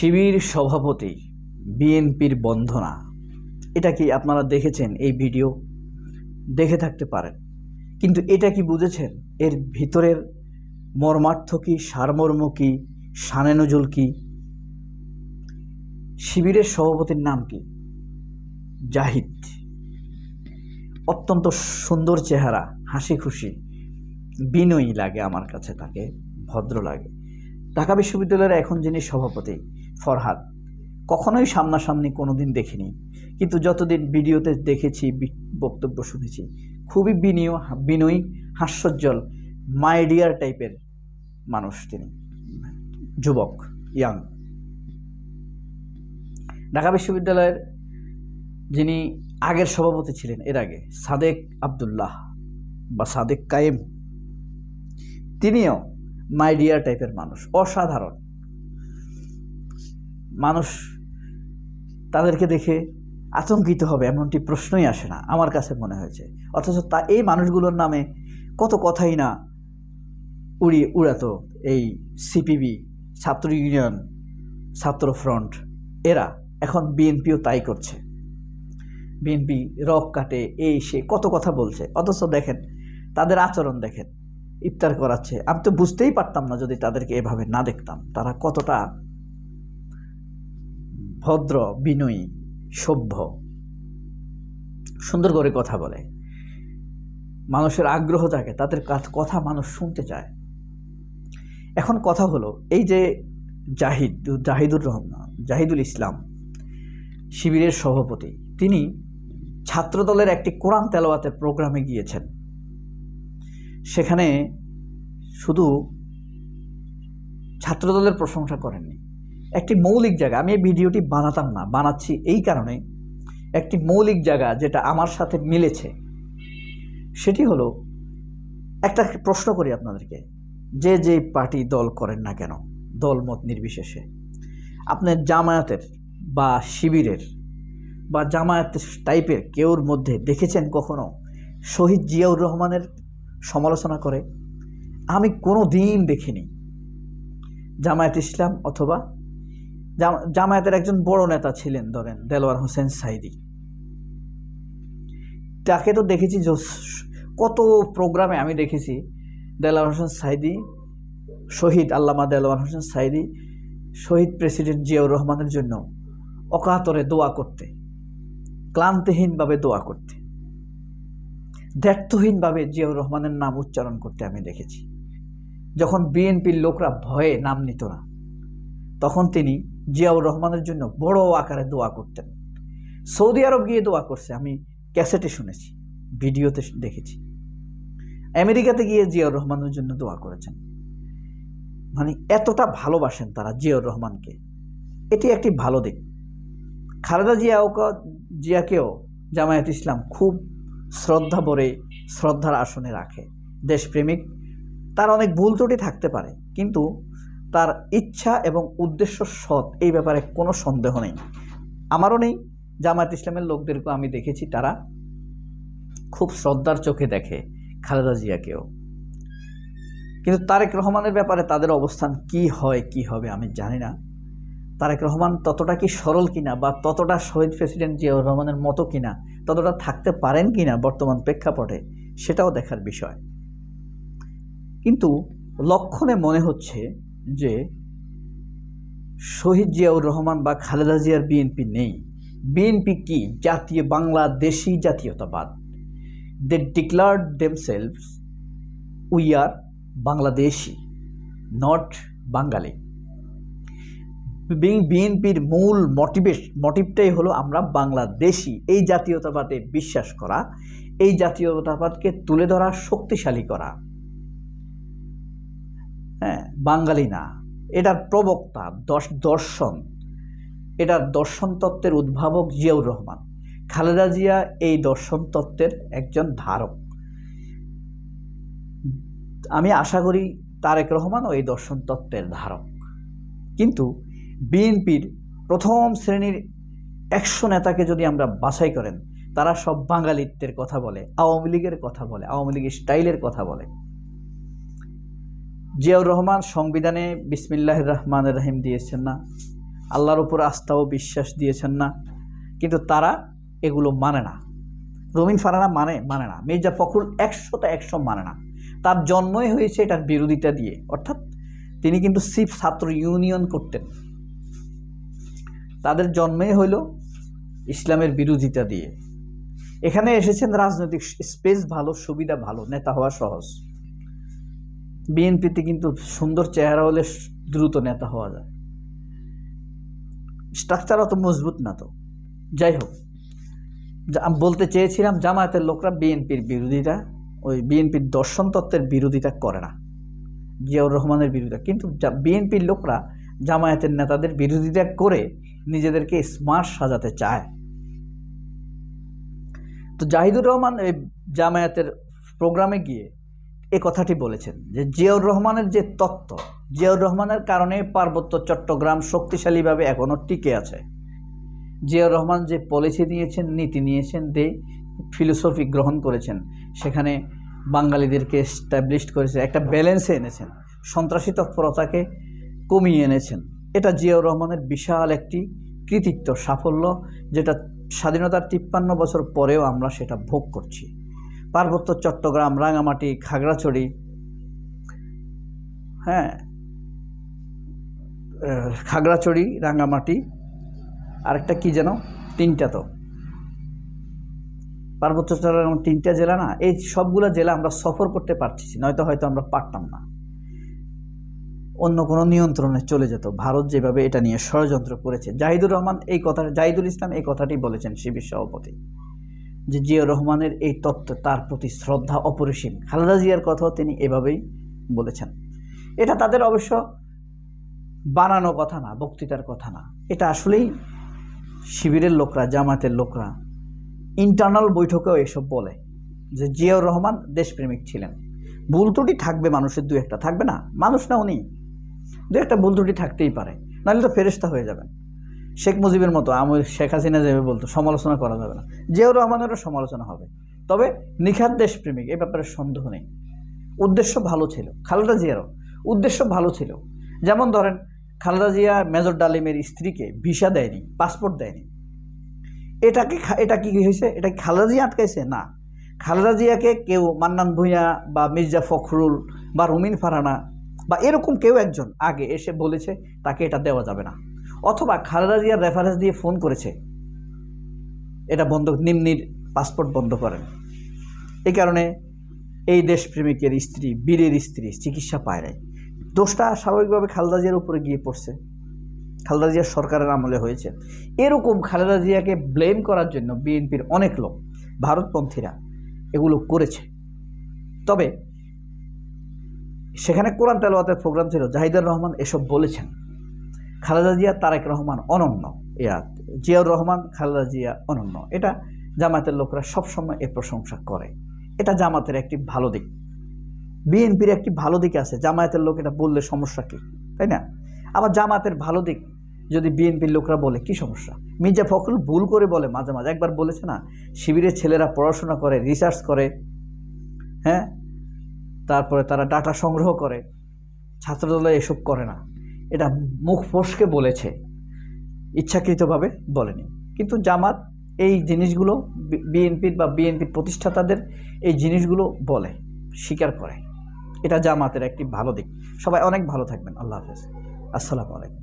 শিবির সভাপতি বিএনপির বন্দনা, এটা কি আপনারা দেখেছেন? এই ভিডিও দেখে থাকতে পারেন, কিন্তু এটা কি বুঝেছেন এর ভিতরের মর্মার্থ কি, সারমর্ম কি, শানে নজুল কি? শিবিরের সভাপতির নাম কি? জাহিদ। অত্যন্ত সুন্দর চেহারা, হাসি খুশি, বিনয়ী লাগে আমার কাছে, তাকে ভদ্র লাগে। ঢাকা বিশ্ববিদ্যালয়ের এখন যিনি সভাপতি ফরহাদ, কখনোই সামনাসামনি কোনোদিন দেখিনি, কিন্তু যতদিন ভিডিওতে দেখেছি, বক্তব্য শুনেছি, খুবই বিনয়ী, হাস্যোজ্জ্বল, মাই ডিয়ার টাইপের মানুষ তিনি, যুবক, ইয়াং। ঢাকা বিশ্ববিদ্যালয়ের যিনি আগের সভাপতি ছিলেন এর আগে, সাদেক আবদুল্লাহ বা সাদেক কায়েম, তিনিও মাই ডিয়ার টাইপের মানুষ, অসাধারণ মানুষ। তাদেরকে দেখে আতঙ্কিত হবে এমনটি প্রশ্নই আসে না আমার কাছে মনে হয়েছে। অথচ এই মানুষগুলোর নামে কত কথাই না উড়াতো এই সিপিবি, ছাত্র ইউনিয়ন, ছাত্র ফ্রন্ট, এরা এখন বিএনপিও তাই করছে। বিএনপি রক কাটে, এই সে কত কথা বলছে, অথচ দেখেন তাদের আচরণ, দেখেন ইফতার করাচ্ছে। আমি তো বুঝতেই পারতাম না যদি তাদেরকে এভাবে না দেখতাম, তারা কতটা ভদ্র, বিনয়ী, সভ্য, সুন্দর করে কথা বলে, মানুষের আগ্রহ থাকে, তাদের কথা মানুষ শুনতে চায়। এখন কথা হলো, এই যে জাহিদুল ইসলাম, শিবিরের সভাপতি, তিনি ছাত্রদলের একটি কোরআন তেলাওয়াতের প্রোগ্রামে গিয়েছেন। সেখানে শুধু ছাত্রদলের প্রশংসা করেননি, একটি মৌলিক জায়গা, আমি এই ভিডিওটি বানাতাম না, বানাচ্ছি এই কারণে, একটি মৌলিক জায়গা যেটা আমার সাথে মিলেছে, সেটি হলো, একটা প্রশ্ন করি আপনাদেরকে, যে পার্টি দল করেন না কেন, দল মত নির্বিশেষে, আপনার জামায়াতের বা শিবিরের বা জামায়াত টাইপের কেউর মধ্যে দেখেছেন কখনো শহীদ জিয়াউর রহমানের সমালোচনা করে? আমি কোনো দিন দেখিনি। জামায়াত ইসলাম অথবা জামায়াতের একজন বড় নেতা ছিলেন, ধরেন দেলোয়ার হোসেন সাইদি, তাকে তো দেখেছি কত প্রোগ্রামে, আমি দেখেছি দেলোয়ার হোসেন সাইদি, শহীদ আল্লামা দেলোয়ার হোসেন সাইদি শহীদ প্রেসিডেন্ট জিয়াউর রহমানের জন্য অকাতরে দোয়া করতে, ক্লান্তিহীনভাবে দোয়া করতে, দ্ব্যর্থহীনভাবে জিয়াউর রহমানের নাম উচ্চারণ করতে আমি দেখেছি। যখন বিএনপির লোকরা ভয়ে নাম নিত না, তখন তিনি জিয়াউর রহমানের জন্য বড় আকারে দোয়া করতেন। সৌদি আরব গিয়ে দোয়া করছে, আমি ক্যাসেটে শুনেছি, ভিডিওতে দেখেছি। আমেরিকাতে গিয়ে জিয়াউর রহমানের জন্য দোয়া করেছেন। মানে এতটা ভালোবাসেন তারা জিয়াউর রহমানকে, এটি একটি ভালো দিক। খালেদা জিয়াকেও জামায়াত ইসলাম খুব শ্রদ্ধা ভরে শ্রদ্ধার আসনে রাখে। দেশপ্রেমিক, তার অনেক ভুল ত্রুটি থাকতে পারে, কিন্তু তার ইচ্ছা এবং উদ্দেশ্য সৎ, এই ব্যাপারে কোনো সন্দেহ নেই, আমারও নেই। জামায়াত ইসলামের লোকদেরকেও আমি দেখেছি, তারা খুব শ্রদ্ধার চোখে দেখে খালেদা জিয়াকেও। কিন্তু তারেক রহমানের ব্যাপারে তাদের অবস্থান কি হয়, কি হবে আমি জানি না। তারেক রহমান ততটা কি সরল কিনা, বা ততটা শহীদ প্রেসিডেন্ট জিয়াউর রহমানের মতো কিনা, ততটা থাকতে পারেন কিনা বর্তমান প্রেক্ষাপটে, সেটাও দেখার বিষয়। কিন্তু লক্ষণে মনে হচ্ছে যে শহীদ জিয়াউর রহমান বা খালেদা জিয়ার বিএনপি নেই। বিএনপি কি? জাতীয় বাংলাদেশি জাতীয়তাবাদ। They declared themselves, we are Bangladeshi, not Bengali. বিএনপির মূল মোটিভটাই হলো আমরা বাংলাদেশি, এই জাতীয়তাবাদে বিশ্বাস করা, এই জাতীয়তাবাদকে তুলে ধরা, শক্তিশালী করা। হ্যাঁ, বাঙালি না। এটার প্রবক্তা, দর্শন, এটার দর্শন তত্ত্বের উদ্ভাবক জিয়াউর রহমান। খালেদা জিয়া এই দর্শন তত্ত্বের একজন ধারক। আমি আশা করি তারেক রহমানও এই দর্শন তত্ত্বের ধারক। কিন্তু বিএনপির প্রথম শ্রেণীর 100 নেতাকে যদি আমরা বাছাই করেন, তারা সব বাঙালিত্বের কথা বলে, আওয়ামী লীগের কথা বলে, আওয়ামী লীগের স্টাইলের কথা বলে। জিয়াউর রহমান সংবিধানে বিসমিল্লাহির রহমানির রহিম দিয়েছেন না? আল্লাহর উপর আস্থা ও বিশ্বাস দিয়েছেন না, কিন্তু তারা এগুলো মানে না। রুমিন ফারহানা মানে না। মির্জা ফখরুল 100তে 100 মানে না। তার জন্মই হয়েছে এটার বিরোধিতা দিয়ে, অর্থাৎ তিনি কিন্তু সিপ ছাত্র ইউনিয়ন করতেন। তাদের জন্মই হইল ইসলামের বিরোধিতা দিয়ে। এখানে এসেছেন রাজনৈতিক স্পেস ভালো, সুবিধা ভালো, নেতা হওয়া সহজ। বিএনপিতে কিন্তু সুন্দর চেহারা হলে দ্রুত নেতা হওয়া যায়, স্ট্রাকচার অত মজবুত না। তো যাই হোক, আমি বলতে চেয়েছিলাম জামায়াতের লোকরা বিএনপির বিরোধিতা, ওই বিএনপির দর্শন তত্ত্বের বিরোধিতা করে না, জিয়াউর রহমানের বিরোধিতা। কিন্তু বিএনপির লোকরা জামায়াতের নেতাদের বিরোধিতা করে নিজেদেরকে স্মার্ট সাজাতে চায়। তো জাহিদুর রহমান এই জামায়াতের প্রোগ্রামে গিয়ে এ কথাটি বলেছেন যে জিয়াউর রহমানের যে তত্ত্ব, জিয়াউর রহমানের কারণে পার্বত্য চট্টগ্রাম শক্তিশালীভাবে এখনও টিকে আছে। জিয়াউর রহমান যে পলিসি নিয়েছেন, নীতি নিয়েছেন, ফিলোসফি গ্রহণ করেছেন, সেখানে বাঙালিদেরকে এস্টাবলিশ করেছে, একটা ব্যালেন্সে এনেছেন, সন্ত্রাসী তৎপরতাকে কমিয়ে এনেছেন। এটা জিয়াউর রহমানের বিশাল একটি কৃতিত্ব, সাফল্য, যেটা স্বাধীনতার 53 বছর পরেও আমরা সেটা ভোগ করছি। পার্বত্য চট্টগ্রাম, রাঙামাটি, খাগড়াছড়ি, খাগড়াছড়ি, রাঙামাটি, আরেকটা কি যেন, 3টা, তো পার্বত্য চট্টগ্রাম 3টা জেলা না? এই সবগুলো জেলা আমরা সফর করতে পারছি, নয়তো হয়তো আমরা পারতাম না, অন্য কোনো নিয়ন্ত্রণে চলে যেত। ভারত যেভাবে এটা নিয়ে ষড়যন্ত্র করেছে। জাহিদুল ইসলাম এই কথাটি বলেছেন, শিবির সভাপতি, যে জিয়াউর রহমানের এই তত্ত্ব, তার প্রতি শ্রদ্ধা অপরিসীম। খালেদা জিয়ার কথাও তিনি এভাবেই বলেছেন। এটা তাদের অবশ্য বানানো কথা না, বক্তৃতার কথা না, এটা আসলেই শিবিরের লোকরা, জামায়াতের লোকরা ইন্টারনাল বৈঠকেও এসব বলে যে জিয়াউর রহমান দেশপ্রেমিক ছিলেন। ভুল ত্রুটি থাকবে, মানুষের 2-1টা থাকবে না, মানুষ না উনি, 2-1টা ভুল ত্রুটি থাকতেই পারে, নাহলে তো ফেরেশতা হয়ে যাবেন। শেখ মুজিবের মতো, শেখ হাসিনা যেভাবে বলতো, সমালোচনা করা যাবে না, জিয়াউর রহমানেরও সমালোচনা হবে, তবে নিখাত দেশপ্রেমিক, এ ব্যাপারে সন্দেহ নেই। উদ্দেশ্য ভালো ছিল, খালেদা জিয়ারও উদ্দেশ্য ভালো ছিল। যেমন ধরেন, খালেদা জিয়া মেজর ডালিমের স্ত্রীকে ভিসা দেয়নি, পাসপোর্ট দেয়নি। এটা কি হয়েছে? এটা কি খালেদা জিয়া আটকাইছে? না, খালেদা জিয়াকে কেউ, মান্নান ভূঁইয়া বা মির্জা ফখরুল বা রুমিন ফারহানা বা এরকম কেউ একজন আগে এসে বলেছে তাকে এটা দেওয়া যাবে না, অথবা খালেদা জিয়ার রেফারেন্স দিয়ে ফোন করেছে এটা বন্ধ, নিম্নির পাসপোর্ট বন্ধ করেন। এই কারণে এই দেশপ্রেমিকের স্ত্রী, বীরের স্ত্রী চিকিৎসা পায় নাই। দোষটা স্বাভাবিকভাবে খালেদা জিয়ার উপরে গিয়ে পড়ছে, খালেদা জিয়ার সরকারের আমলে হয়েছে। এরকম খালেদা জিয়াকে ব্লেম করার জন্য বিএনপির অনেক লোক, ভারতপন্থীরা এগুলো করেছে। তবে সেখানে কোরআন তেলাওয়াতের প্রোগ্রাম ছিল, জাহিদুর রহমান এসব বলেছেন। খালেদা জিয়া, তারেক রহমান অনন্য, জিয়াউর রহমান, খালেদা জিয়া অনন্য। এটা জামায়াতের লোকরা সবসময় এর প্রশংসা করে। এটা জামাতের একটি ভালো দিক, বিএনপির একটি ভালো দিক আছে। জামায়াতের লোক এটা বললে সমস্যা কি, তাই না? আবার জামাতের ভালো দিক যদি বিএনপির লোকরা বলে, কি সমস্যা? মির্জা ফখরুল ভুল করে বলে মাঝে মাঝে, একবার বলেছে না, শিবিরের ছেলেরা পড়াশোনা করে, রিসার্চ করে, তারপরে তারা ডাটা সংগ্রহ করে, ছাত্রদলে এসব করে না। এটা মুখ ফসকে বলেছে, ইচ্ছাকৃতভাবে বলেনি। কিন্তু জামাত এই জিনিসগুলো, বিএনপির বা বিএনপির প্রতিষ্ঠাতাদের এই জিনিসগুলো বলে, স্বীকার করে। এটা জামাতের একটি ভালো দিক। সবাই অনেক ভালো থাকবেন। আল্লাহ হাফেজ, আসসালামু আলাইকুম।